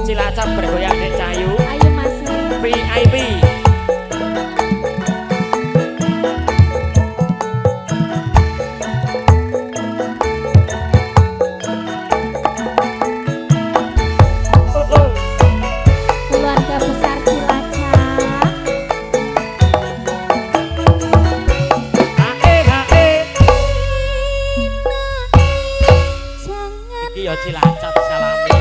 Cilacap bergoyang Dek Cahayu. Ayo Mas. VIP. Keluarga besar Cilacap. Jangan Iki ya Cilacap salami.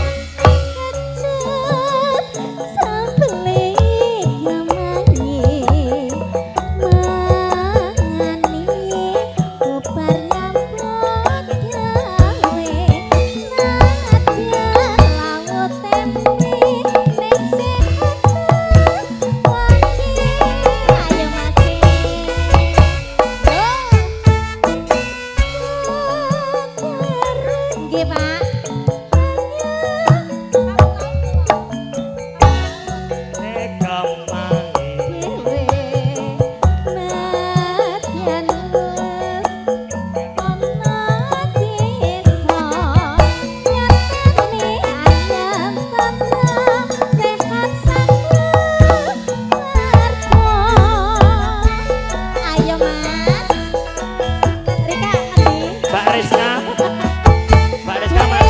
Mbak Rizka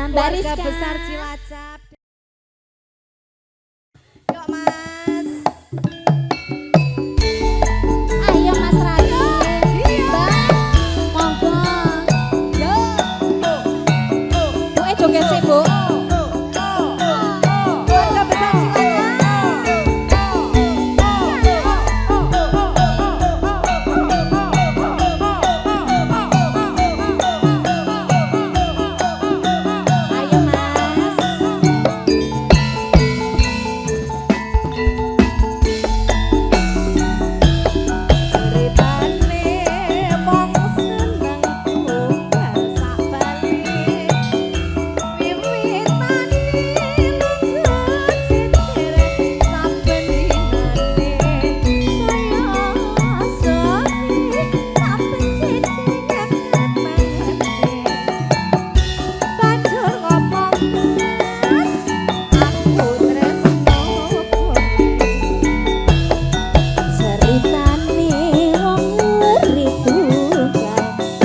keluarga Rizka. besar Cilacap. Yuk Mas. Ayo Mas Radi. Mbak, monggo. Bu, joget sih, Bu. Keluarga besar Ayo Mas. Ceritane wong seneng tunggal sak bali. Wiwitane lunga jejer saben dinane. Saya sepi saben jejer ketepane. Banjur ngomong Mas, aku tresno kowe. Ceritane wong urip tunggal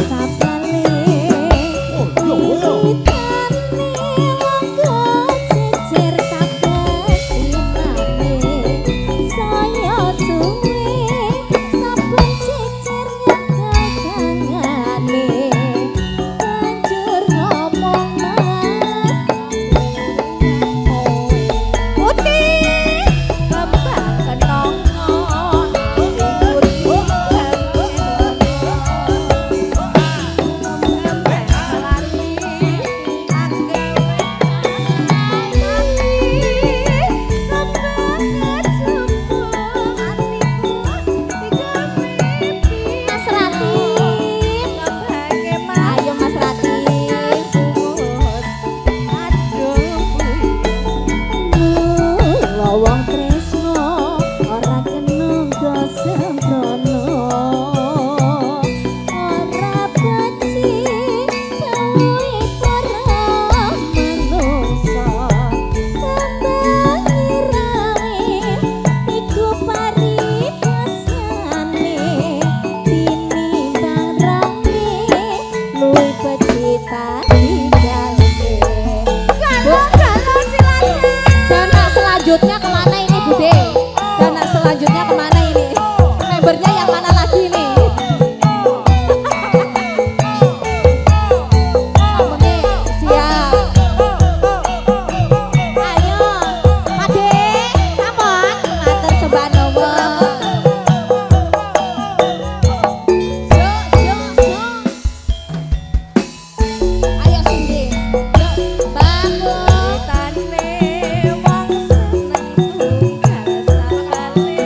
sapale. Ceritane wong jejer kabeh dinane. Saya suwe saben jejer nyegagane. Banjur ngomong Mas, putih kembang kenongon ikut Mas Latif. Ayo Mas Latif. Lawang tresno ora kenangga sembrono ora beci gawe para manungsa kembang irawe iku paribasane tinimbang rame luwih becita digalke Dana selanjutnya kemana ini Bude? Dana selanjutnya kemana ini? Membernya yang mana lagi nih? Kamu nih siap. Ayo, Ade, sampun matur sembah nuwun. Ayo Cindy. Bangun. Ceritane wong seneng tunggal sapale.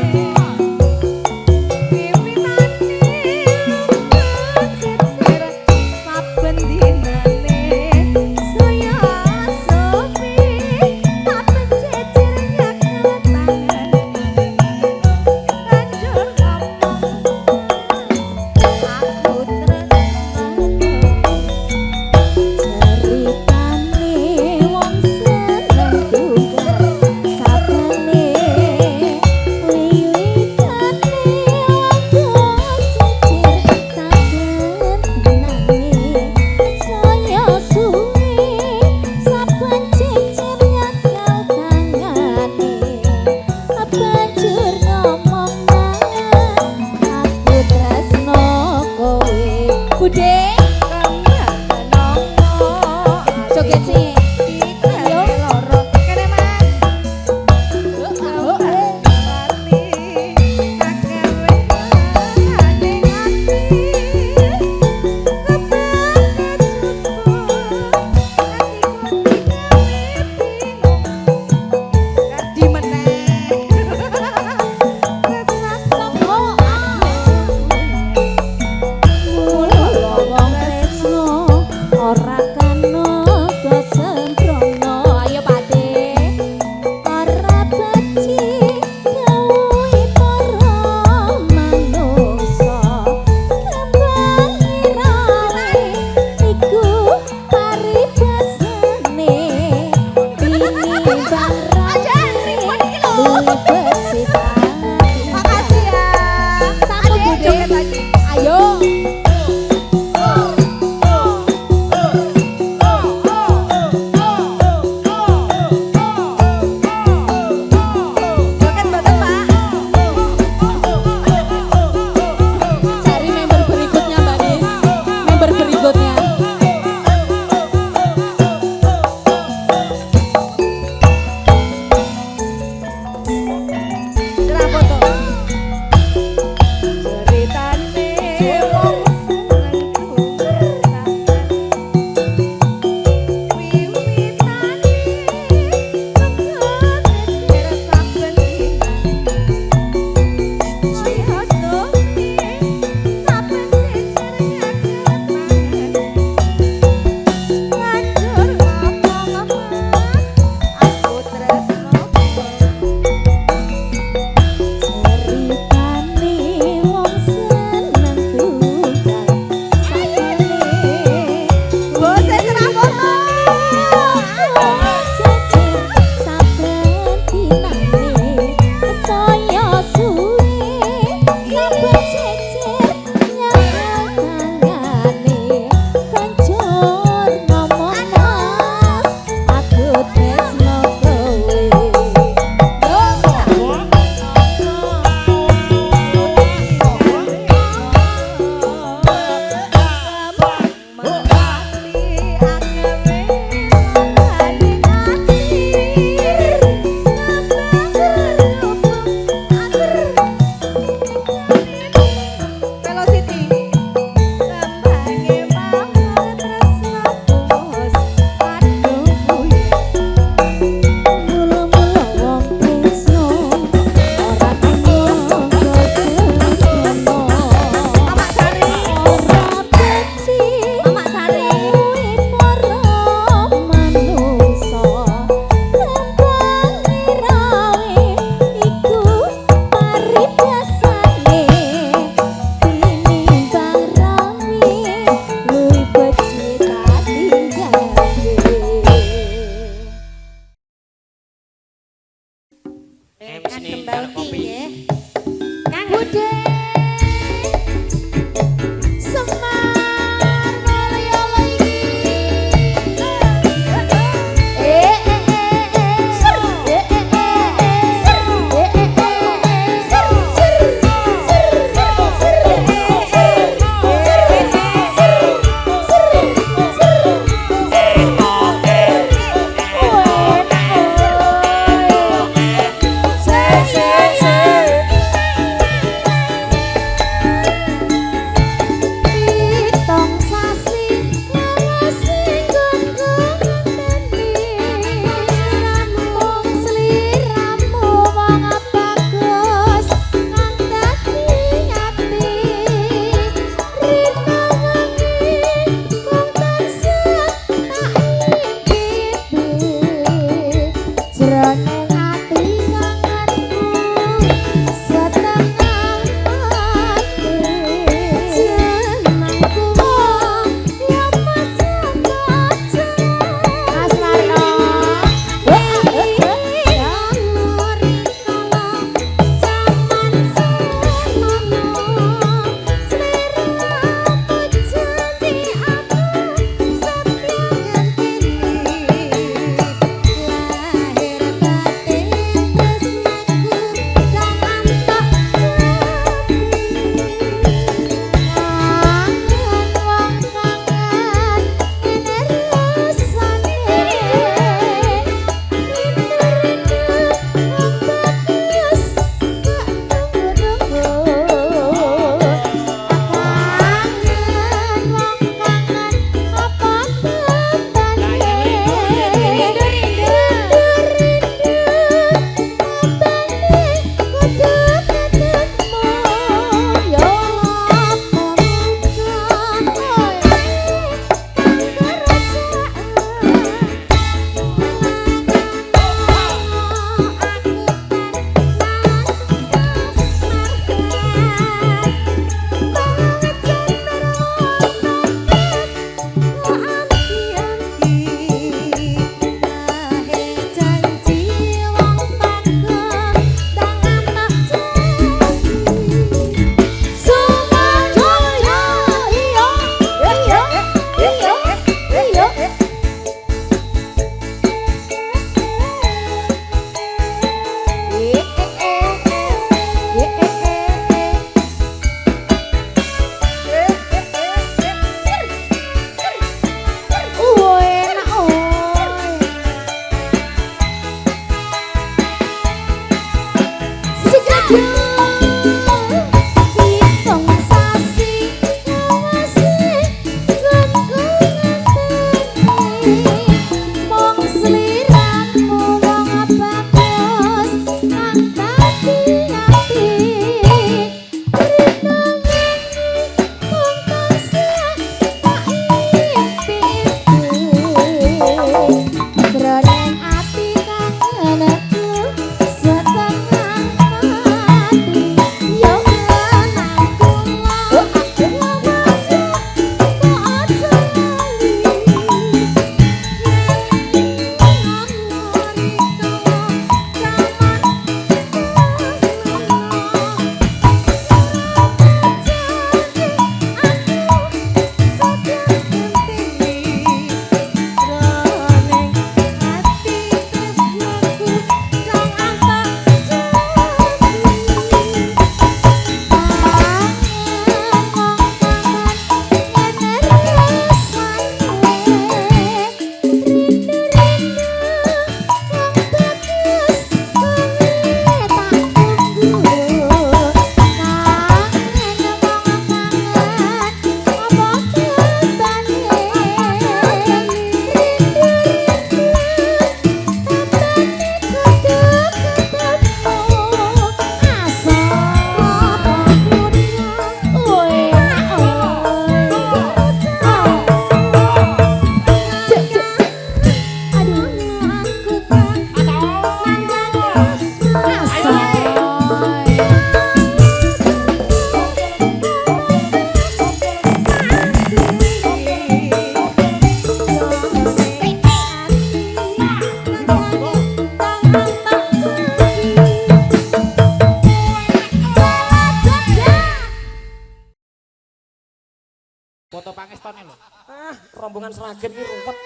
sragen iki ruwet.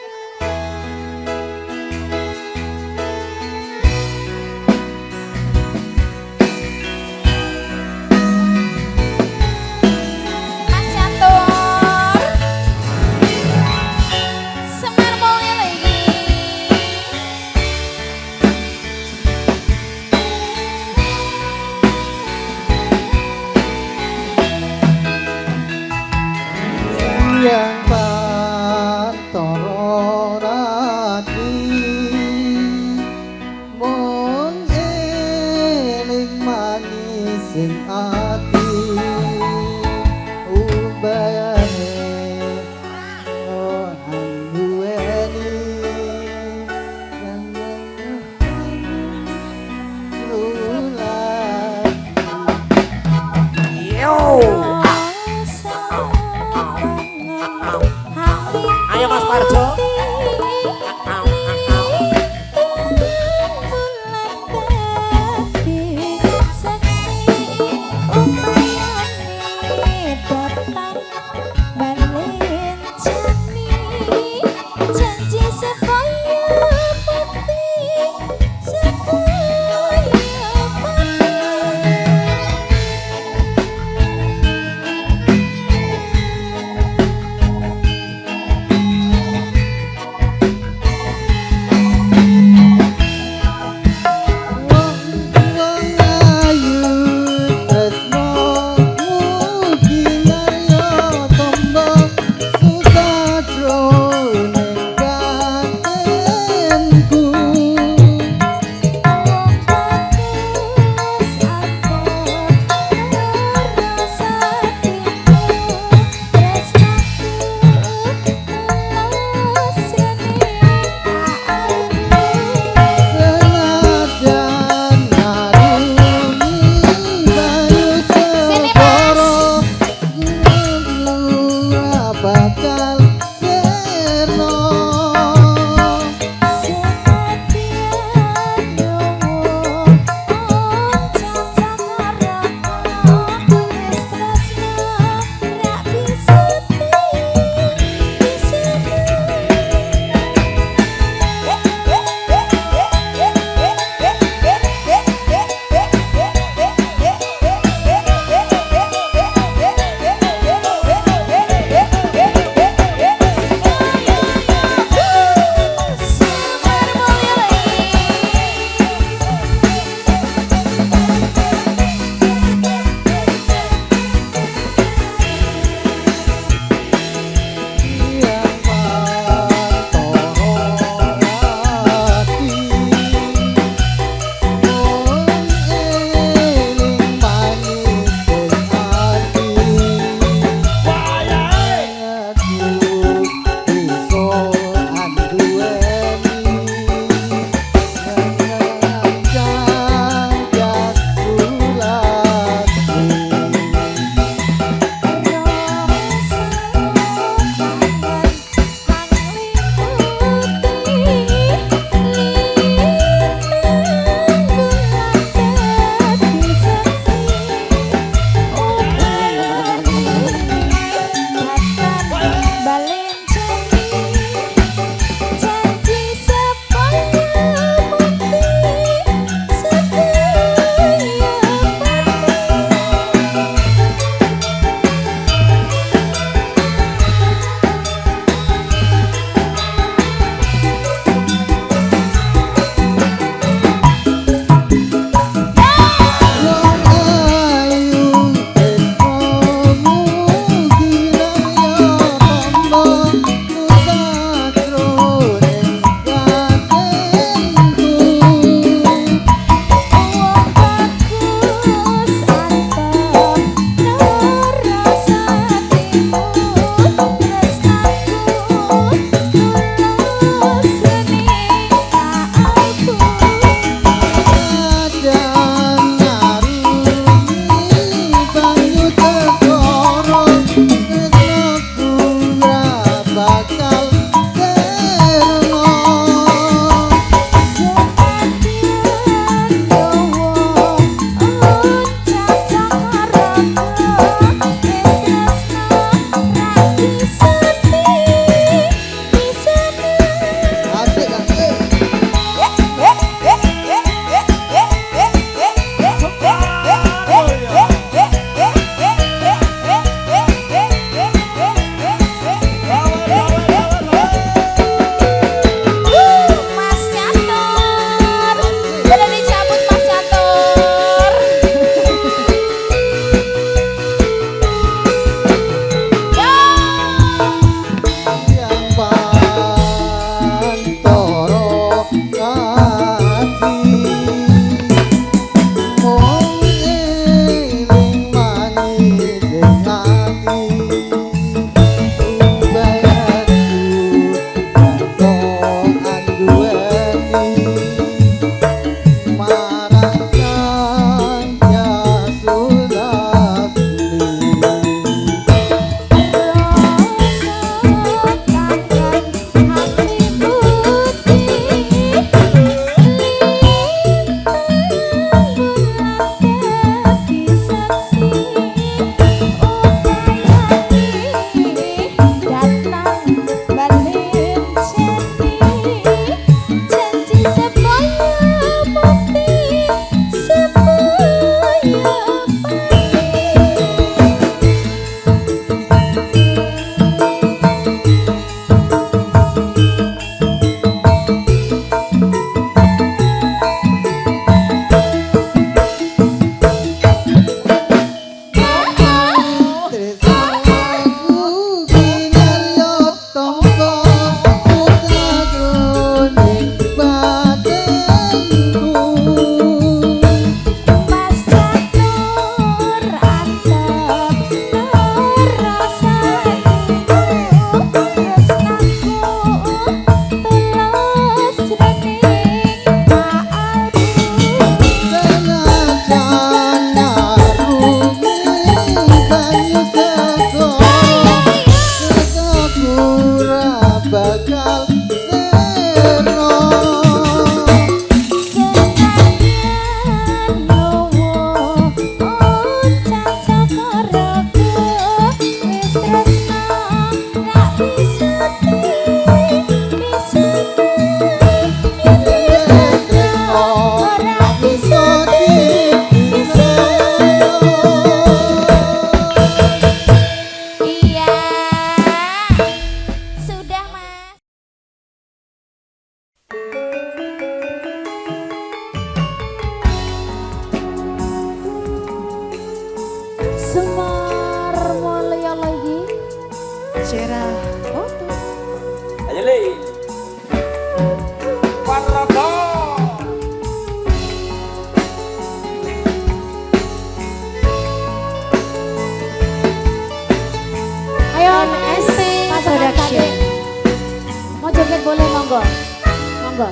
Mas Catur Semar mulai lagi yang pantun Semar Mulia lagi Cerah. oh tuh. Ayo le. Warnoko. Ayo SP Production. Mau joget boleh monggo. Monggo.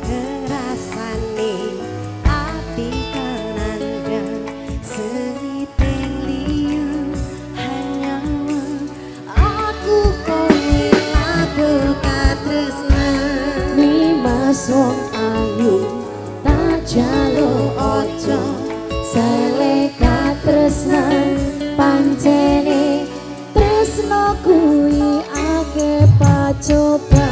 Perasane ati kananda seniting liya hanya aku kowe lagu katresna Nimas wong ayu tak jalo ojo sele katresnan pancene tresno kuwi ake pacoba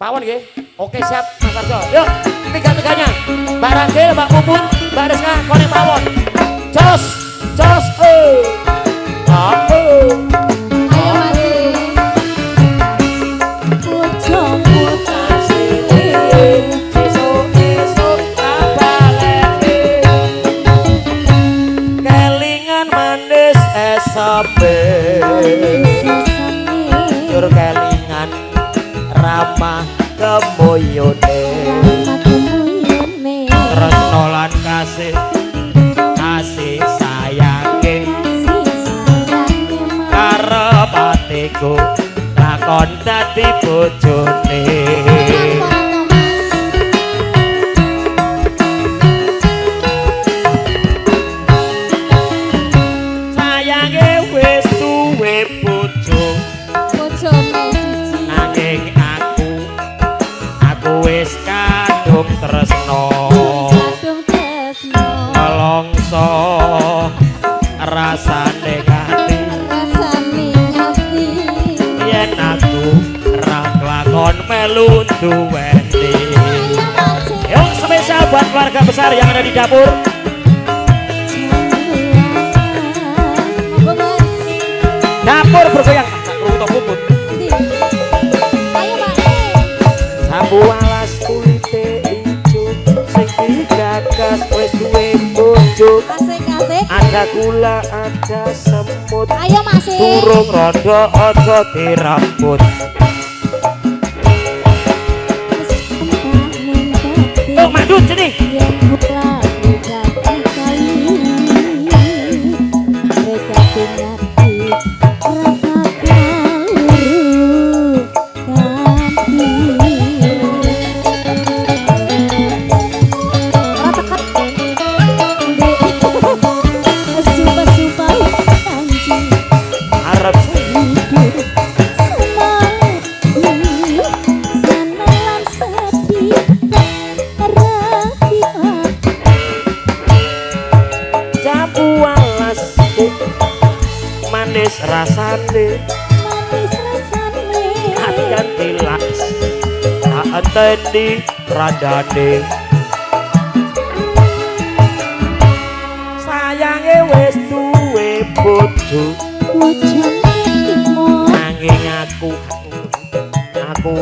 Pawon nggih. Oke siap Mas Arjo. Yuk, tiga-tiganya. Mbak Rangge, Mbak Pupun, Mbak Rizka, konek pawon. Jos, jos, Ayo masih. Bojomu kasih. Esuk-esuk kabalene. Kelingan manis esope. Jur kelingan ramah kemoyone. Tresno lan kasih kasih sayange karep atiku lakon dadi bojone. Sayange wis duwe bojo Bojone siji. nanging aku wis kadung tresno. Kadung tresno. Nelongso rasane ati Rasane ati. yen aku ra kelakon melu duweni. Ayo masih. Yuk spesial buat keluarga besar yang ada di dapur. Monggo Mas. Dapur bergoyang. Ruto puput. Ayo Pak. Sambu alas kulite ijo sing digagas wis duwe bojo. Asik-asik. Ada gula, ada semut. Ayo masih. Burung rondo aja dirambut. Yuk mandut sini. Arab jambu alas manis rasane atian tilas tak enteni radane. Sayange wis duwe bojo nanging aku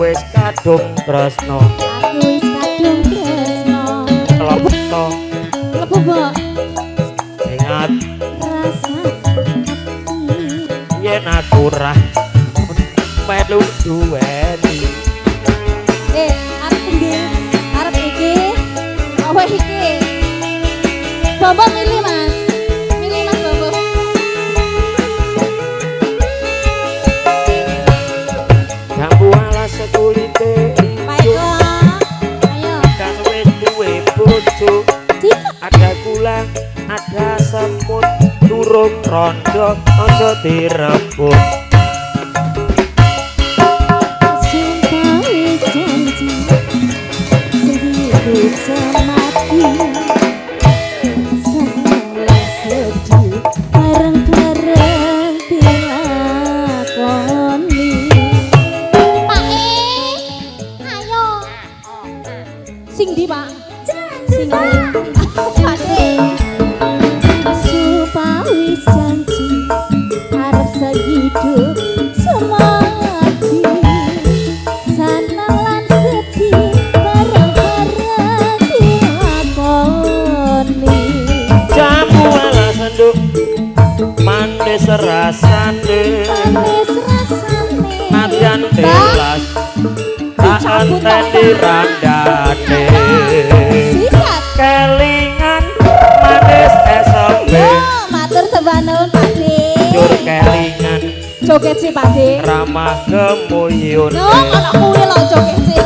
wis kadung tresno. Lepto ingat yen aku ra melu duweni. Arep iki. Apa iki? Bobo milih Mas. Milih Mas Bobo. Jambu alas kulite Pak ijo Eko. Ayo. kan wis duwe bojo. Cika. Ada gula, ada semut, durung rondo aja direbut. Sumpah wis janji sehidup semati semula sedih bareng-bareng dilakoni. Pak ayo sing di Pak sing Sumpah wis janji arep sehidup semati seneng lan sedih bareng-bareng dilakoni. Jambu alas senduk manis rasane Manis rasane nadyan telas tak enteni randane. Sikat. Kelingan manis esope Yo, matur sembah nuwun Pak De. jur kelingan Joget sih Pak De. ramah kemoyone. No, ana kuwi lho joget sih.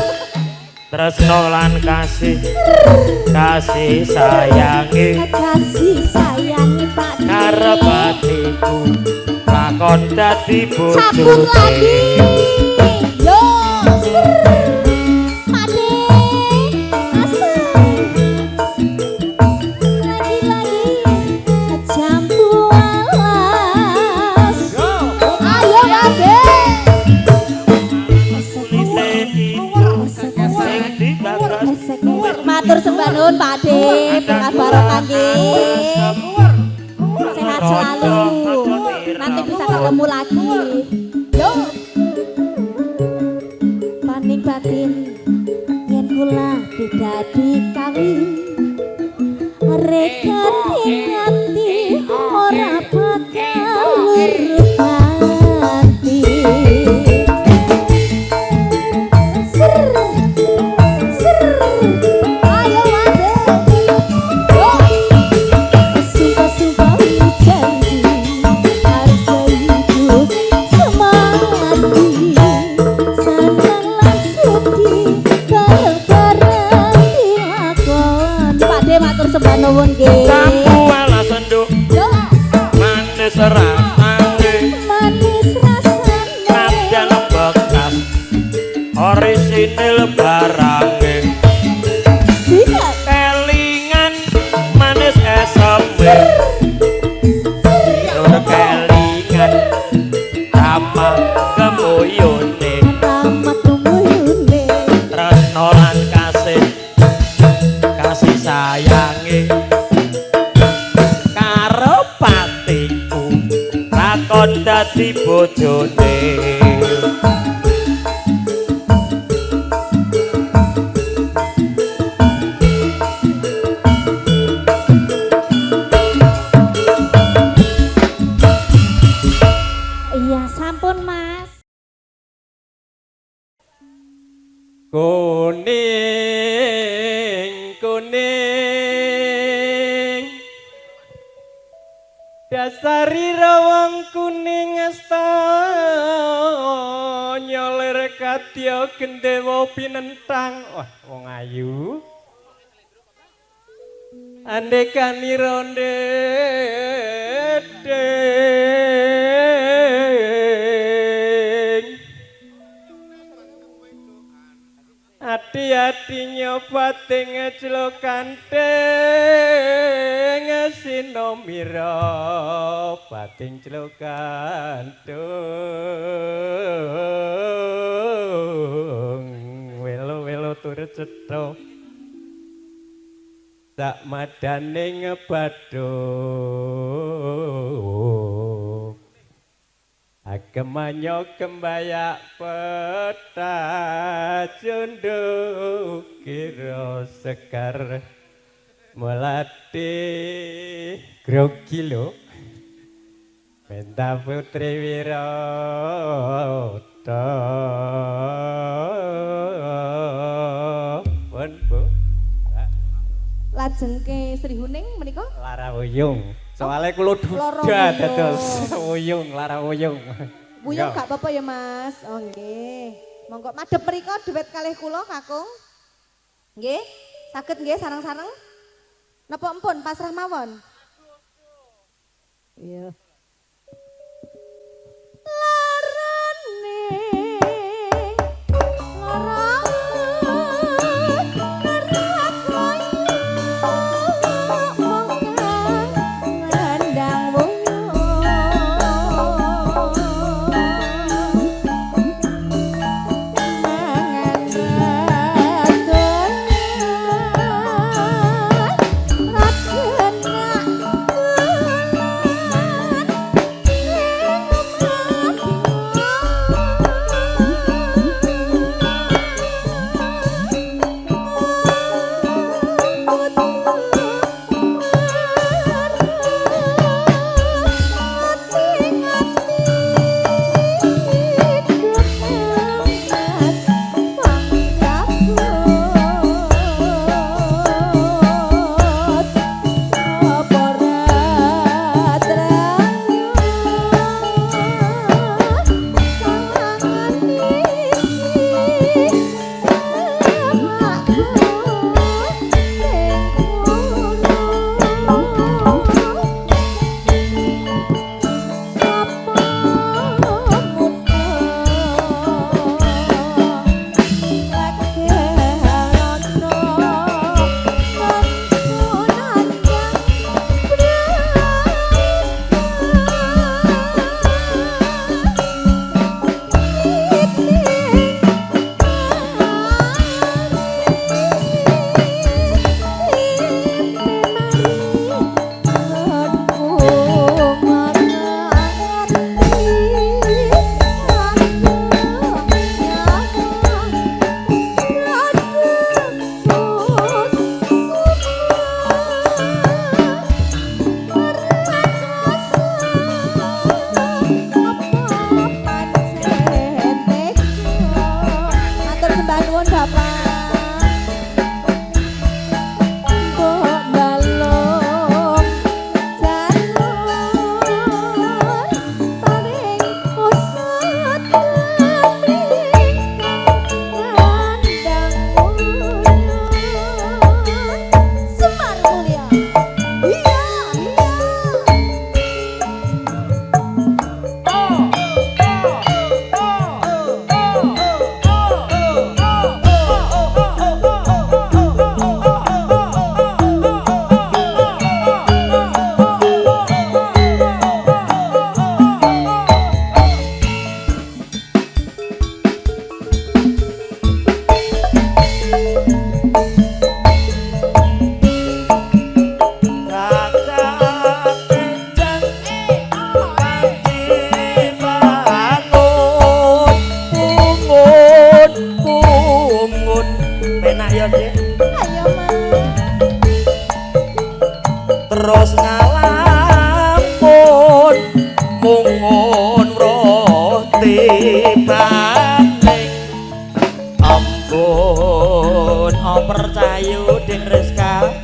Tresno lan kasih kasih sayangi Kasih sayangi Pak De. karep atiku lakon dadi Sabun lagi. bojone. Yo, Pak De. Asem. Lagi-lagi jambu alas. Ayo Mas De. Kulite ijo nuwun Pak De, berkah barokah nggih. Sehat selalu. Nanti bisa ketemu lagi. Yo. Paning batin yen kula didadi kawin. Reka hati ora bakal lurut hati. Sembah nuwun nggih. Tampu ala senduk. Manis rasane. Manis rasane. Nadyan bekas. Orisinil barange. Sikat. Kelingan manis eseme. Nur kelingan. Rama kemuyune. Rama kemuyune. Tresno lan kasih. Kasih sayange karo patiku lakon dadi bojone. Iya sampun Mas. Kuning, kuning. Dasari rawang kuning asta nyoler kadya gendewa pinentang. Wah, wong ayu. Andekani ronde hati-hati nyoba ngecelokan teng sinomira bating celokan tung welo-welo turut cetha sak madane ngebaduk Agemanyo kembayak peta junduk kira sekar melati grogi lo Menta Putri Wirata pun Bu Lajeng ke Sri Huning menika Lara Wuyung soalnya kulo duda dados wuyung lara wuyung. Wuyung gak apa-apa ya Mas. Oh nggih. Monggo madhep mriku dhuwit kalih kula Kakung. Nggih. Saged nggih sareng-sareng. Napa empun pasrah mawon? Iya. Ros ngalampun mungun roti maning ampun percayu Den Rizka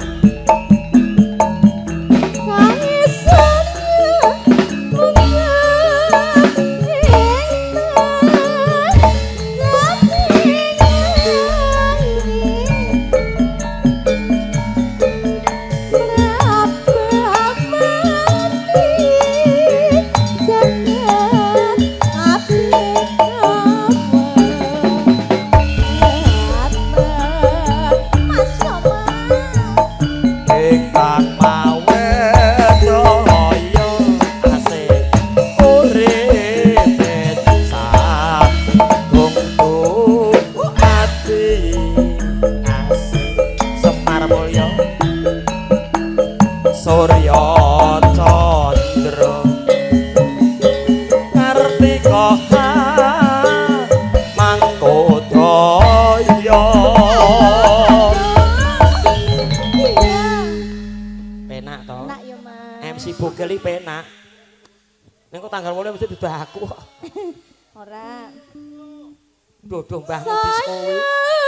Surya Candra Kartika Mangkodaya penak to Enak ya Mas. MC Bogel iki penak ning kok tanggal 8 mesti dudu aku kok Ora. dodo mbahmu diskowe